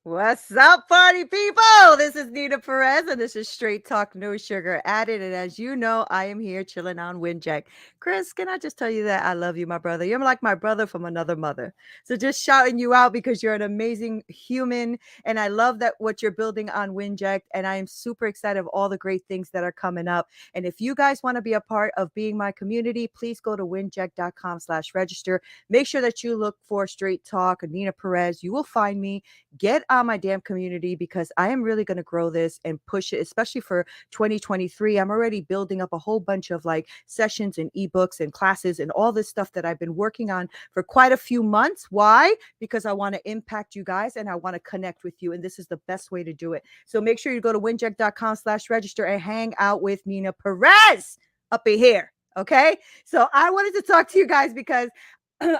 What's up, party people? This is Neena Perez, and this is Straight Talk, No Sugar Added. And as you know, I am here chilling on Windjack. Chris, can I just tell you that I love you, my brother? You're like my brother from another mother. So just shouting you out because you're an amazing human, and I love that what you're building on Windjack. And I am super excited of all the great things that are coming up. And if you guys want to be a part of being my community, please go to windjack.com/register. Make sure that you look for Straight Talk, Neena Perez. You will find me. Get on my damn community because I am really going to grow this and push it, especially for 2023. I'm already building up a whole bunch of like sessions and ebooks and classes and all this stuff that I've been working on for quite a few months. Why? Because I want to impact you guys and I want to connect with you. And this is the best way to do it. So make sure you go to windjack.com/register and hang out with Neena Perez up in here. Okay. So I wanted to talk to you guys because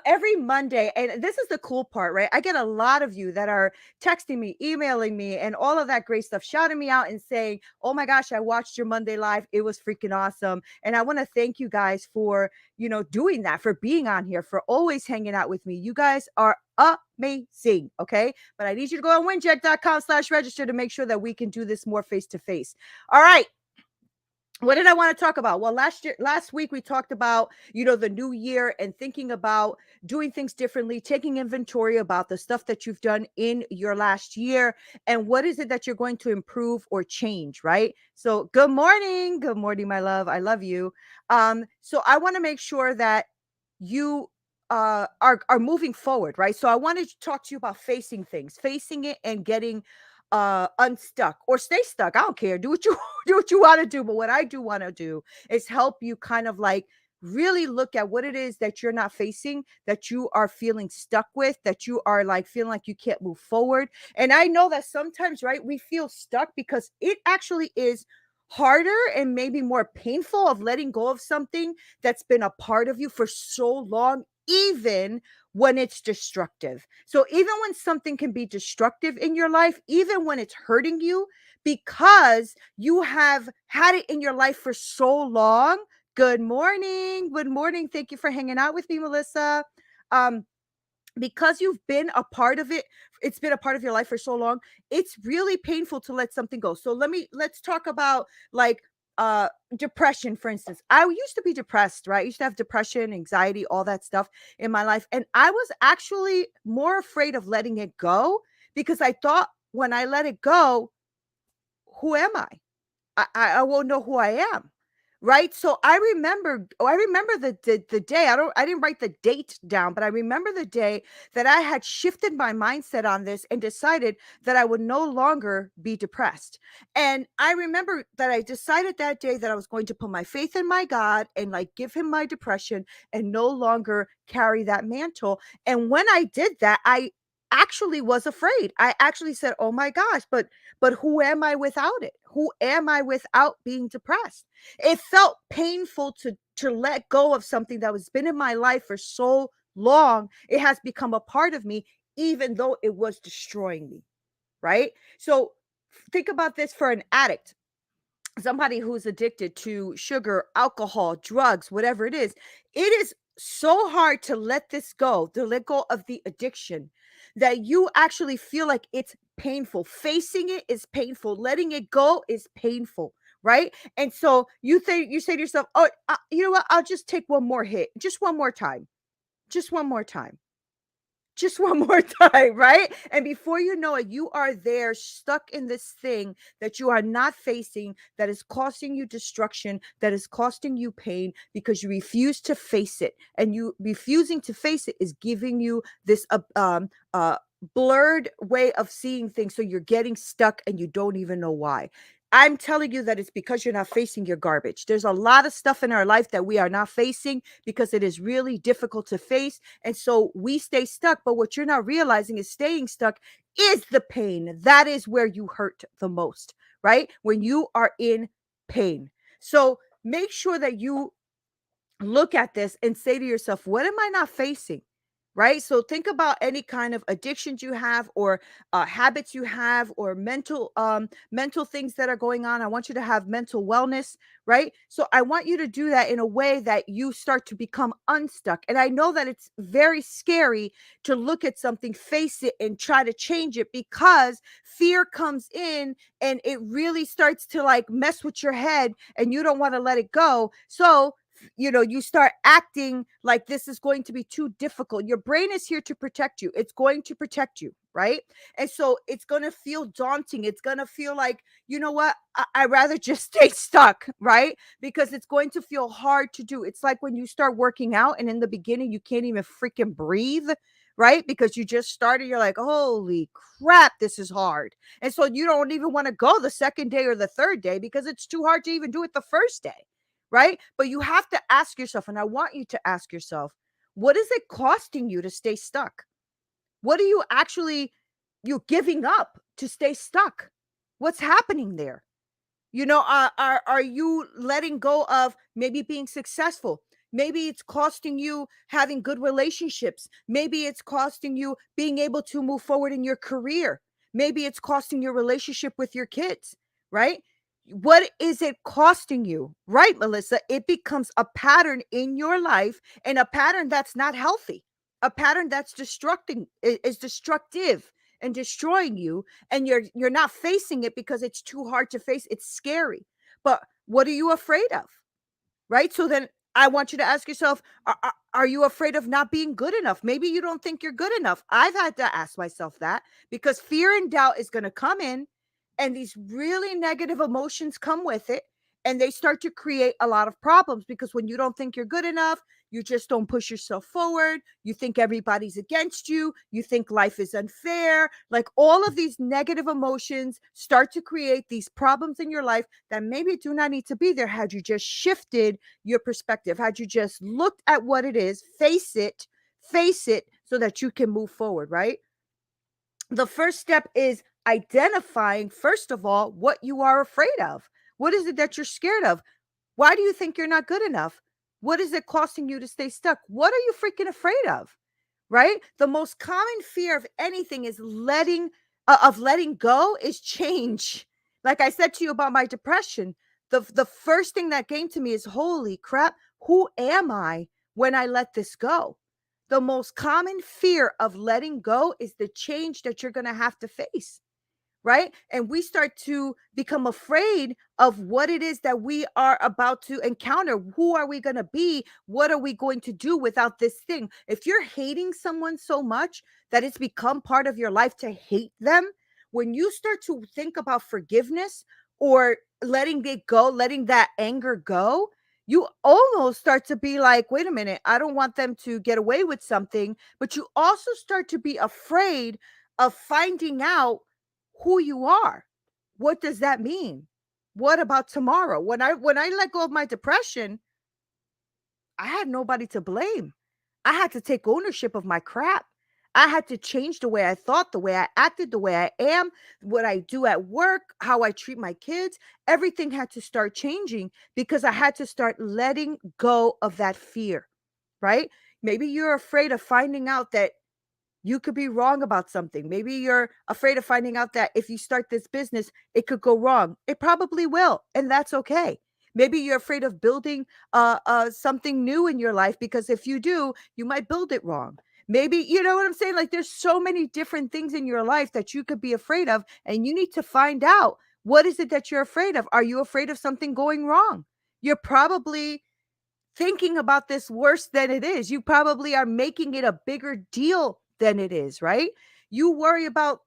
every Monday, and this is the cool part, right? I get a lot of you that are texting me, emailing me, and all of that great stuff, shouting me out and saying, "Oh my gosh, I watched your Monday live. It was freaking awesome." And I want to thank you guys for, doing that, for being on here, for always hanging out with me. You guys are amazing. Okay. But I need you to go on windjack.com/register to make sure that we can do this more face to face. All right. What did I want to talk about? Well, last week we talked about, the new year and thinking about doing things differently, taking inventory about the stuff that you've done in your last year and what is it that you're going to improve or change, right? So, good morning. Good morning, my love. I love you. So I want to make sure that you are moving forward, right? So I wanted to talk to you about facing things, facing it and getting unstuck or stay stuck. I don't care. Do what you do what you want to do. But what I do want to do is help you kind of like really look at what it is that you're not facing, that you are feeling stuck with, that you are like feeling like you can't move forward. And I know that sometimes, right, we feel stuck because it actually is harder and maybe more painful of letting go of something that's been a part of you for so long, even when it's destructive. So even when something can be destructive in your life, even when it's hurting you, because you have had it in your life for so long. Good morning. Good morning. Thank you for hanging out with me, Melissa. Um, because you've been a part of it, it's been a part of your life for so long, it's really painful to let something go. So let's talk about like depression, for instance. I used to be depressed, right? I used to have depression, anxiety, all that stuff in my life, and I was actually more afraid of letting it go because I thought when I let it go, who am I won't know who I am. Right. So I remember the day. I didn't write the date down, but I remember the day that I had shifted my mindset on this and decided that I would no longer be depressed. And I remember that I decided that day that I was going to put my faith in my God and like give him my depression and no longer carry that mantle. And when I did that, I actually was afraid. I actually said, "Oh my gosh, but who am I without it? Who am I without being depressed?" It felt painful to let go of something that was been in my life for so long. It has become a part of me, even though it was destroying me, right? So think about this for an addict, somebody who's addicted to sugar, alcohol, drugs, whatever it is. It is so hard to let this go, to let go of the addiction, that you actually feel like it's painful. Facing it is painful. Letting it go is painful, right? And so you say to yourself, "Oh, you know what? I'll just take one more hit, just one more time, just one more time." Just one more time, right? And before you know it, you are there stuck in this thing that you are not facing, that is costing you destruction, that is costing you pain because you refuse to face it. And you refusing to face it is giving you this blurred way of seeing things. So you're getting stuck and you don't even know why. I'm telling you that it's because you're not facing your garbage. There's a lot of stuff in our life that we are not facing because it is really difficult to face. And so we stay stuck. But what you're not realizing is staying stuck is the pain. That is where you hurt the most, right? When you are in pain. So make sure that you look at this and say to yourself, what am I not facing? right? So think about any kind of addictions you have, or habits you have, or mental things that are going on. I want you to have mental wellness, right? So I want you to do that in a way that you start to become unstuck. And I know that it's very scary to look at something, face it, and try to change it, because fear comes in and it really starts to like mess with your head, and you don't want to let it go. So you start acting like this is going to be too difficult. Your brain is here to protect you. It's going to protect you, right? And so it's going to feel daunting. It's going to feel like, you know what? I rather just stay stuck, right? Because it's going to feel hard to do. It's like when you start working out and in the beginning you can't even freaking breathe, right? Because you just started, you're like, holy crap, this is hard. And so you don't even want to go the second day or the third day because it's too hard to even do it the first day, right? But you have to ask yourself, and I want you to ask yourself, what is it costing you to stay stuck? What are you giving up to stay stuck? What's happening there? Are you letting go of maybe being successful? Maybe it's costing you having good relationships. Maybe it's costing you being able to move forward in your career. Maybe it's costing your relationship with your kids, right? What is it costing you? Right, Melissa? It becomes a pattern in your life, and a pattern that's not healthy, a pattern that's is destructive and destroying you, and you're not facing it because it's too hard to face. It's scary. But what are you afraid of? Right? So then I want you to ask yourself, are you afraid of not being good enough? Maybe you don't think you're good enough. I've had to ask myself that, because fear and doubt is going to come in, and these really negative emotions come with it, and they start to create a lot of problems, because when you don't think you're good enough, you just don't push yourself forward. You think everybody's against you. You think life is unfair. Like, all of these negative emotions start to create these problems in your life that maybe do not need to be there, had you just shifted your perspective, had you just looked at what it is, face it so that you can move forward, right? The first step is identifying, first of all, what you are afraid of. What is it that you're scared of? Why do you think you're not good enough? What is it costing you to stay stuck? What are you freaking afraid of? Right? The most common fear of anything is letting go is change. Like I said to you about my depression, the first thing that came to me is, holy crap, who am I when I let this go? The most common fear of letting go is the change that you're going to have to face, right? And we start to become afraid of what it is that we are about to encounter. Who are we going to be? What are we going to do without this thing? If you're hating someone so much that it's become part of your life to hate them, when you start to think about forgiveness or letting it go, letting that anger go, you almost start to be like, wait a minute, I don't want them to get away with something. But you also start to be afraid of finding out who you are. What does that mean? What about tomorrow? When I let go of my depression, I had nobody to blame. I had to take ownership of my crap. I had to change the way I thought, the way I acted, the way I am, what I do at work, how I treat my kids. Everything had to start changing because I had to start letting go of that fear, right? Maybe you're afraid of finding out that you could be wrong about something. Maybe you're afraid of finding out that if you start this business, it could go wrong. It probably will, and that's okay. Maybe you're afraid of building something new in your life, because if you do, you might build it wrong. Maybe, you know what I'm saying? Like, there's so many different things in your life that you could be afraid of, and you need to find out, what is it that you're afraid of? Are you afraid of something going wrong? You're probably thinking about this worse than it is. You probably are making it a bigger deal than it is, right? You worry about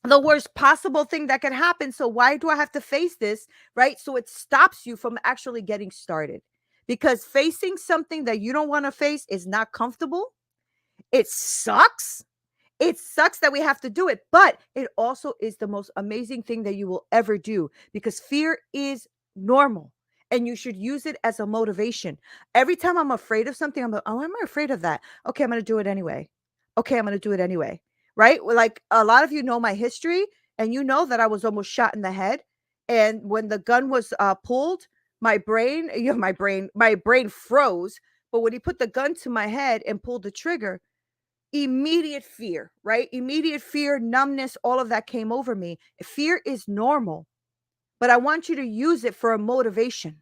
the worst possible thing that can happen. So why do I have to face this, right? So it stops you from actually getting started. Because facing something that you don't want to face is not comfortable. It sucks. It sucks that we have to do it, but it also is the most amazing thing that you will ever do, because fear is normal and you should use it as a motivation. Every time I'm afraid of something, I'm like, oh, I'm afraid of that. Okay, I'm going to do it anyway. Okay, I'm going to do it anyway. Right? Well, like, a lot of you know my history, and you know that I was almost shot in the head. And when the gun was pulled, my brain, my brain froze. But when he put the gun to my head and pulled the trigger, immediate fear, right? Immediate fear, numbness, all of that came over me. Fear is normal, but I want you to use it for a motivation.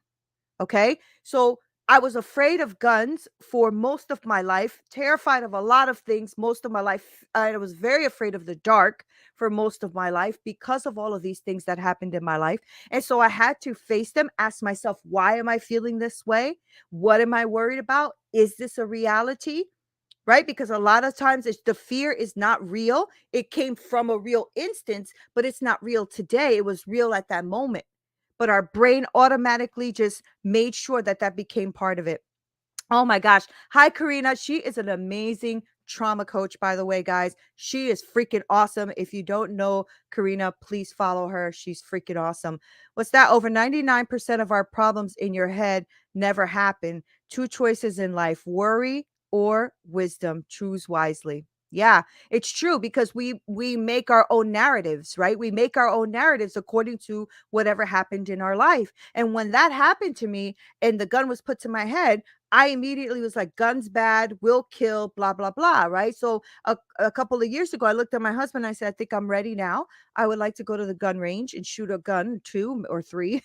Okay. So I was afraid of guns for most of my life, terrified of a lot of things most of my life. I was very afraid of the dark for most of my life because of all of these things that happened in my life. And so I had to face them, ask myself, why am I feeling this way? What am I worried about? Is this a reality? Right? Because a lot of times the fear is not real. It came from a real instance, but it's not real today. It was real at that moment. But our brain automatically just made sure that that became part of it. Oh my gosh. Hi, Karina. She is an amazing trauma coach, by the way, guys. She is freaking awesome. If you don't know Karina, please follow her. She's freaking awesome. What's that? Over 99% of our problems in your head never happen. Two choices in life: worry or wisdom. Choose wisely. Yeah, it's true because we make our own narratives, right? We make our own narratives according to whatever happened in our life. And when that happened to me and the gun was put to my head, I immediately was like, guns bad, will kill, blah, blah, blah. Right. So a couple of years ago, I looked at my husband. I said, I think I'm ready now. I would like to go to the gun range and shoot a gun, two or three.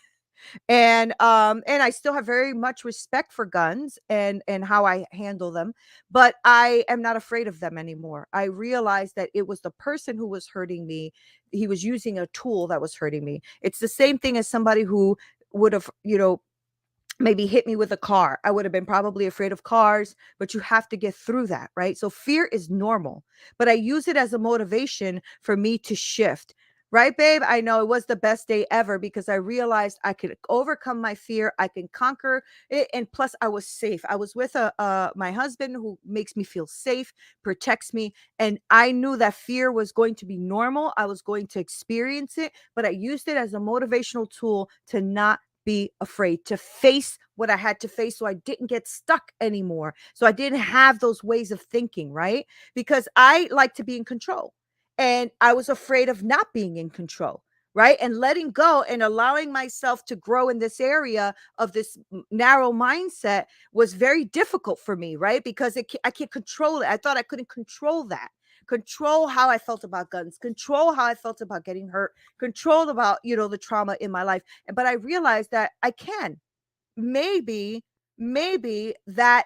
And I still have very much respect for guns and how I handle them, but I am not afraid of them anymore. I realized that it was the person who was hurting me. He was using a tool that was hurting me. It's the same thing as somebody who would have, maybe hit me with a car. I would have been probably afraid of cars, but you have to get through that, right? So fear is normal, but I use it as a motivation for me to shift. Right, babe? I know it was the best day ever because I realized I could overcome my fear. I can conquer it. And plus, I was safe. I was with my husband who makes me feel safe, protects me. And I knew that fear was going to be normal. I was going to experience it, but I used it as a motivational tool to not be afraid, to face what I had to face so I didn't get stuck anymore. So I didn't have those ways of thinking, right? Because I like to be in control and I was afraid of not being in control. Right. And letting go and allowing myself to grow in this area of this narrow mindset was very difficult for me. Right. Because I can't control it. I thought I couldn't control that, control how I felt about guns, control how I felt about getting hurt, control about, the trauma in my life. But I realized that I can. Maybe that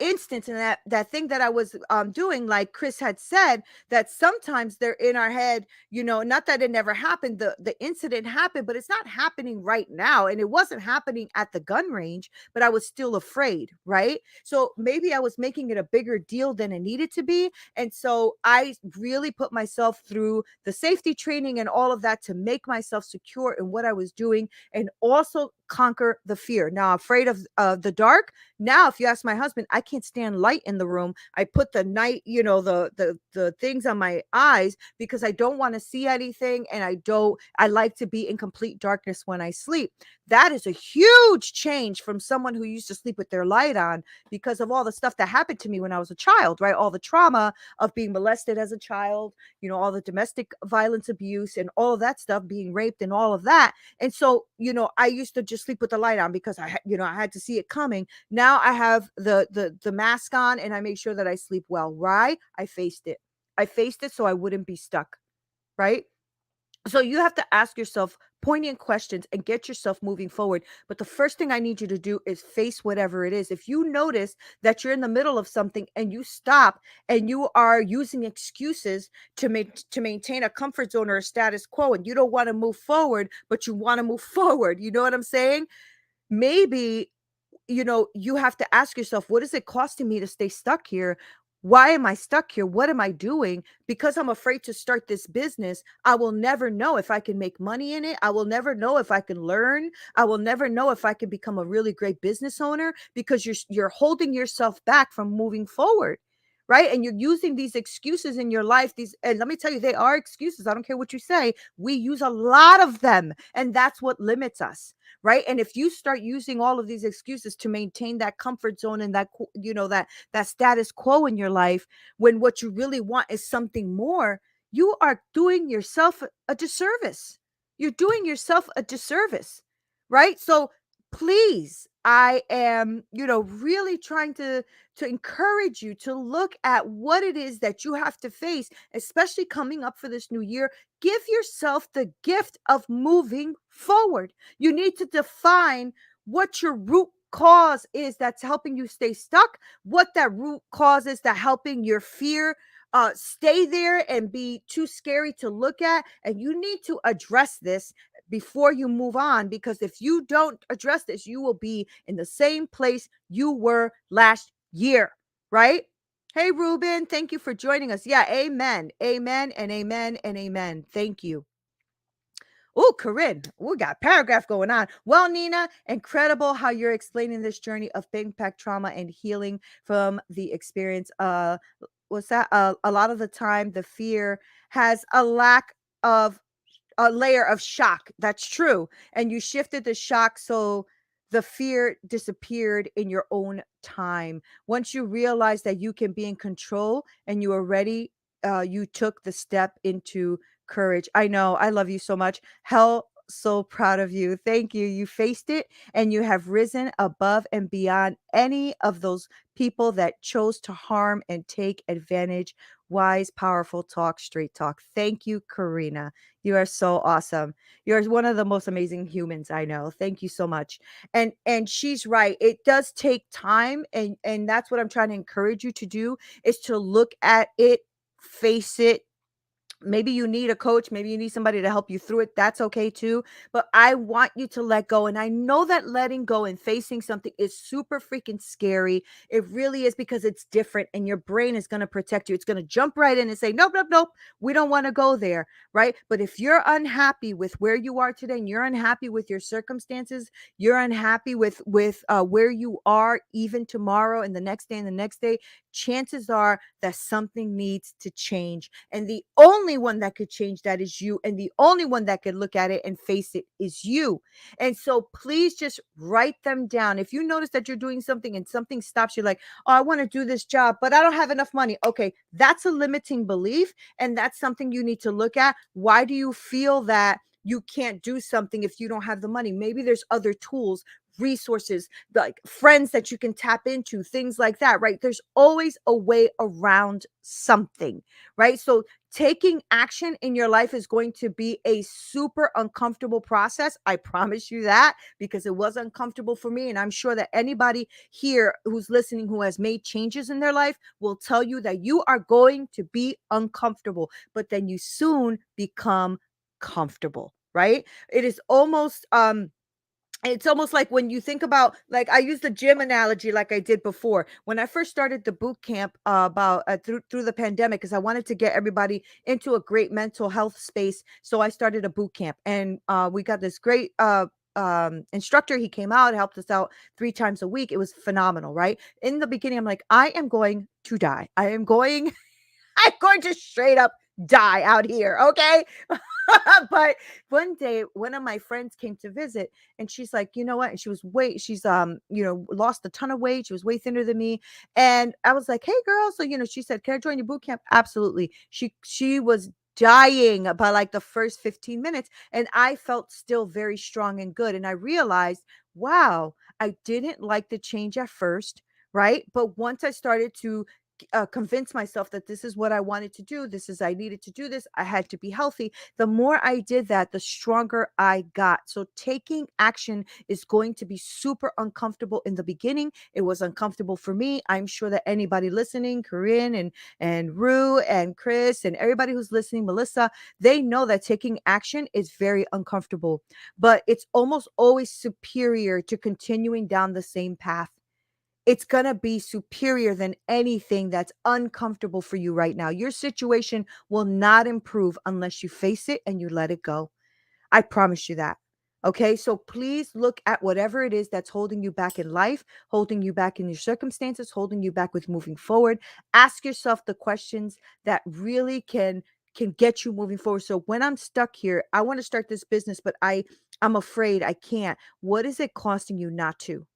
instance and that thing that I was doing, like Chris had said, that sometimes they're in our head, not that it never happened, the incident happened, but it's not happening right now, and it wasn't happening at the gun range, but I was still afraid, right? So maybe I was making it a bigger deal than it needed to be, and so I really put myself through the safety training and all of that to make myself secure in what I was doing and also conquer the fear. Now, afraid of the dark. Now, if you ask my husband, I can't stand light in the room. I put the night, the things on my eyes because I don't want to see anything, and I like to be in complete darkness when I sleep. That is a huge change from someone who used to sleep with their light on because of all the stuff that happened to me when I was a child, right? All the trauma of being molested as a child, all the domestic violence abuse and all of that stuff, being raped and all of that. And so, I used to just sleep with the light on because I had to see it coming. Now I have the mask on and I make sure that I sleep well. Why? I faced it. I faced it so I wouldn't be stuck, right? So you have to ask yourself poignant questions and get yourself moving forward. But the first thing I need you to do is face whatever it is. If you notice that you're in the middle of something and you stop and you are using excuses to maintain a comfort zone or a status quo, and you don't want to move forward, but you want to move forward, you know what I'm saying? Maybe you have to ask yourself, what is it costing me to stay stuck here? Why am I stuck here? What am I doing? Because I'm afraid to start this business, I will never know if I can make money in it. I will never know if I can learn. I will never know if I can become a really great business owner because you're holding yourself back from moving forward. Right. And you're using these excuses in your life. And let me tell you, they are excuses. I don't care what you say. We use a lot of them. And that's what limits us. Right. And if you start using all of these excuses to maintain that comfort zone and that status quo in your life, when what you really want is something more, you are doing yourself a disservice. You're doing yourself a disservice. Right. So please, I am, really trying to encourage you to look at what it is that you have to face, especially coming up for this new year. Give yourself the gift of moving forward. You need to define what your root cause is that's helping you stay stuck, what that root cause is that helping your fear stay there and be too scary to look at. And you need to address this before you move on, because if you don't address this, you will be in the same place you were last year, right? Hey, Ruben, thank you for joining us. Yeah, amen, amen, and amen, and amen. Thank you. Oh, Corinne, we got paragraph going on. Well, Nina, incredible how you're explaining this journey of big impact trauma and healing from the experience. What's that? A lot of the time, the fear has a lack of a layer of shock. That's true. And you shifted the shock so the fear disappeared in your own time. Once you realize that you can be in control and you are ready, you took the step into courage. I know. I love you so much. Hell, so proud of you. Thank you. You faced it and you have risen above and beyond any of those people that chose to harm and take advantage. Wise, powerful talk, straight talk. Thank you, Karina. You are so awesome. You're one of the most amazing humans I know. Thank you so much. And she's right. It does take time, and that's what I'm trying to encourage you to do, is to look at it, face it. Maybe you need a coach, maybe you need somebody to help you through it. That's okay too. But I want you to let go. And I know that letting go and facing something is super freaking scary. It really is, because it's different and your brain is going to protect you. It's going to jump right in and say, nope, nope, nope. We don't want to go there. Right. But if you're unhappy with where you are today and you're unhappy with your circumstances, you're unhappy with where you are even tomorrow and the next day and the next day, chances are that something needs to change. And the only one that could change that is you. And the only one that could look at it and face it is you. And so please just write them down. If you notice that you're doing something and something stops you, like, oh, I want to do this job, but I don't have enough money. Okay, that's a limiting belief. And that's something you need to look at. Why do you feel that you can't do something if you don't have the money? Maybe there's other tools, resources, like friends that you can tap into, things like that, right? There's always a way around something, right? So taking action in your life is going to be a super uncomfortable process. I promise you that, because it was uncomfortable for me. And I'm sure that anybody here who's listening who has made changes in their life will tell you that you are going to be uncomfortable, but then you soon become comfortable, right? It is almost it's almost like when you think about, like, I use the gym analogy like I did before. When I first started the boot camp, about through the pandemic, because I wanted to get everybody into a great mental health space, so I started a boot camp. And we got this great instructor. He came out, helped us out 3 times a week. It was phenomenal, right? In the beginning, I'm like, I am going to die. I'm going to straight up die out here, okay? But one day, one of my friends came to visit, and she's like, you know what? And she's lost a ton of weight. She was way thinner than me. And I was like, hey girl. So, she said, can I join your boot camp? Absolutely. She was dying by like the first 15 minutes. And I felt still very strong and good. And I realized, wow, I didn't like the change at first. Right. But once I started to convince myself that this is what I wanted to do, I needed to do this, I had to be healthy. The more I did that, the stronger I got. So taking action is going to be super uncomfortable in the beginning. It was uncomfortable for me. I'm sure that anybody listening, Corinne and Rue and Chris and everybody who's listening, Melissa, they know that taking action is very uncomfortable, but it's almost always superior to continuing down the same path. It's going to be superior than anything that's uncomfortable for you right now. Your situation will not improve unless you face it and you let it go. I promise you that. Okay. So please look at whatever it is that's holding you back in life, holding you back in your circumstances, holding you back with moving forward. Ask yourself the questions that really can get you moving forward. So when I'm stuck here, I want to start this business, but I'm afraid I can't. What is it costing you not to?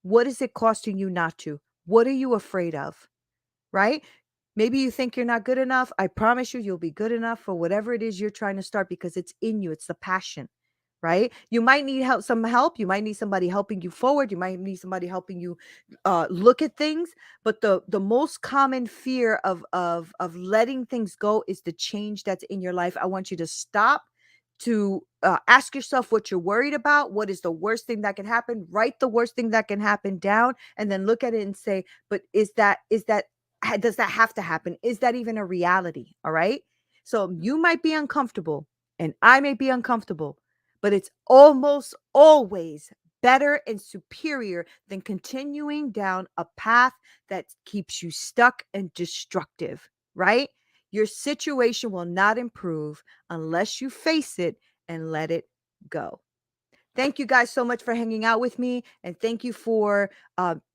What is it costing you not to? What are you afraid of? Right? Maybe you think you're not good enough. I promise you, you'll be good enough for whatever it is you're trying to start, because it's in you. It's the passion, right? You might need some help. You might need somebody helping you forward. You might need somebody helping you look at things. But the most common fear of letting things go is the change that's in your life. I want you to stop, to ask yourself what you're worried about. What is the worst thing that can happen? Write the worst thing that can happen down, and then look at it and say, but does that have to happen? Is that even a reality? All right. So you might be uncomfortable, and I may be uncomfortable, but it's almost always better and superior than continuing down a path that keeps you stuck and destructive, right? Your situation will not improve unless you face it and let it go. Thank you guys so much for hanging out with me. And thank you for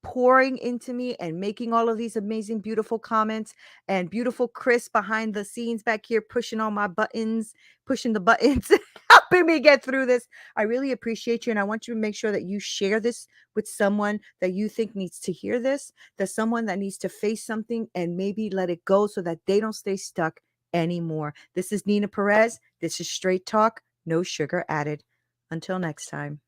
pouring into me and making all of these amazing, beautiful comments. And beautiful Chris behind the scenes back here, pushing all my buttons, pushing the buttons, helping me get through this. I really appreciate you. And I want you to make sure that you share this with someone that you think needs to hear this, that someone that needs to face something and maybe let it go so that they don't stay stuck anymore. This is Neena Perez. This is Straight Talk, no sugar added. Until next time.